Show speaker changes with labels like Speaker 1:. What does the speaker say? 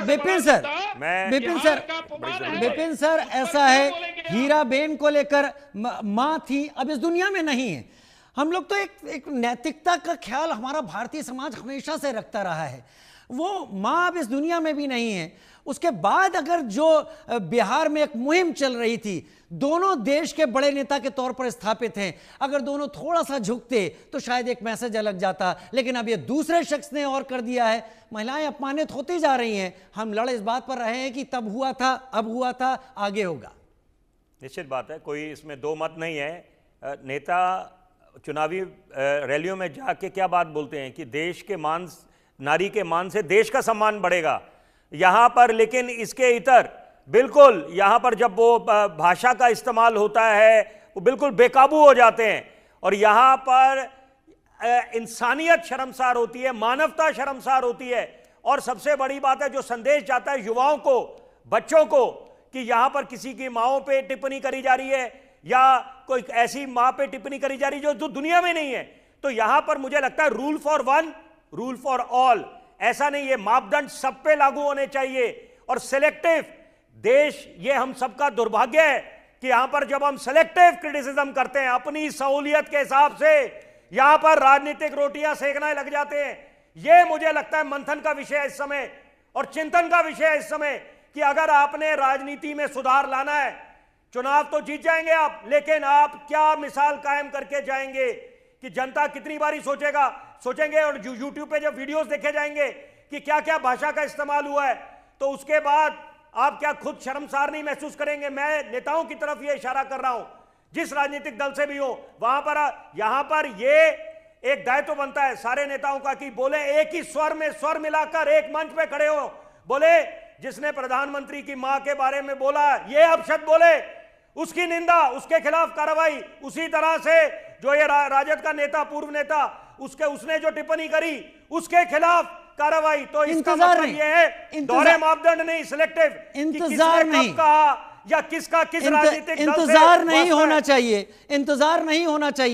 Speaker 1: Vipin sir, Vipin sir ऐसा है, हीराबेन को लेकर मां थी, अब इस दुनिया में नहीं है। हम लोग तो एक नैतिकता का ख्याल हमारा भारतीय समाज हमेशा से रखता रहा है। वो मां अब इस दुनिया में भी नहीं है। उसके बाद अगर जो बिहार में एक मुहिम चल रही थी, दोनों देश के बड़े नेता के तौर पर स्थापित हैं, अगर दोनों थोड़ा सा झुकते तो शायद एक मैसेज अलग जाता। लेकिन अब ये दूसरे शख्स ने और कर दिया है। महिलाएं अपमानित होती जा रही हैं। हम लड़ इस बात पर रहे हैं कि तब हुआ था, अब हुआ था, आगे होगा।
Speaker 2: निश्चित बात है, कोई इसमें दो मत नहीं है। नेता चुनावी रैलियों में जाके क्या बात बोलते हैं कि देश के मान, नारी के मान से देश का सम्मान बढ़ेगा यहां पर, लेकिन इसके इतर बिल्कुल यहां पर जब वो भाषा का इस्तेमाल होता है वो बिल्कुल बेकाबू हो जाते हैं। और यहां पर इंसानियत शर्मसार होती है, मानवता शर्मसार होती है। और सबसे बड़ी बात है, जो संदेश जाता है युवाओं को, बच्चों को, कि यहां पर किसी की माओं पे टिप्पणी करी जा रही है या कोई ऐसी मां पे टिप्पणी करी जा रही है जो दुनिया में नहीं है। तो यहां पर मुझे लगता है rule for one, rule for all, ऐसा नहीं है। मापदंड सब पे लागू होने चाहिए और सिलेक्टिव देश, ये हम सबका दुर्भाग्य है कि यहां पर जब हम सिलेक्टिव क्रिटिसिज्म करते हैं अपनी सहूलियत के हिसाब से, यहां पर राजनीतिक रोटियां सेकने लग जाते हैं। यह मुझे लगता है मंथन का विषय है इस समय और चिंतन का विषय है इस समय कि अगर आपने राजनीति में सुधार लाना है, चुनाव तो जीत जाएंगे आप, लेकिन आप क्या मिसाल कायम करके जाएंगे कि जनता कितनी बारी सोचेंगे और यूट्यूब पे जब वीडियोस देखे जाएंगे कि क्या क्या भाषा का इस्तेमाल हुआ है, तो उसके बाद आप क्या खुद शर्मसार नहीं महसूस करेंगे? मैं नेताओं की तरफ ये इशारा कर रहा हूं, जिस राजनीतिक दल से भी हो, वहां पर यहां पर ये एक दायित्व बनता है सारे नेताओं का कि बोले एक ही स्वर में, स्वर मिलाकर एक मंच पे खड़े हो, बोले जिसने प्रधानमंत्री की मां के बारे में बोला ये अपशब्द बोले, उसकी निंदा, उसके खिलाफ कार्रवाई। उसी तरह से जो ये राजद का नेता, पूर्व नेता, उसने जो टिप्पणी करी उसके खिलाफ कार्रवाई। तो इसका मतलब ये है दोहरे मापदंड नहीं, सिलेक्टिव,
Speaker 1: इंतजार नहीं
Speaker 2: कहा या किसका किस राजनीतिक दल से
Speaker 1: इंतजार नहीं होना चाहिए, इंतजार नहीं होना चाहिए।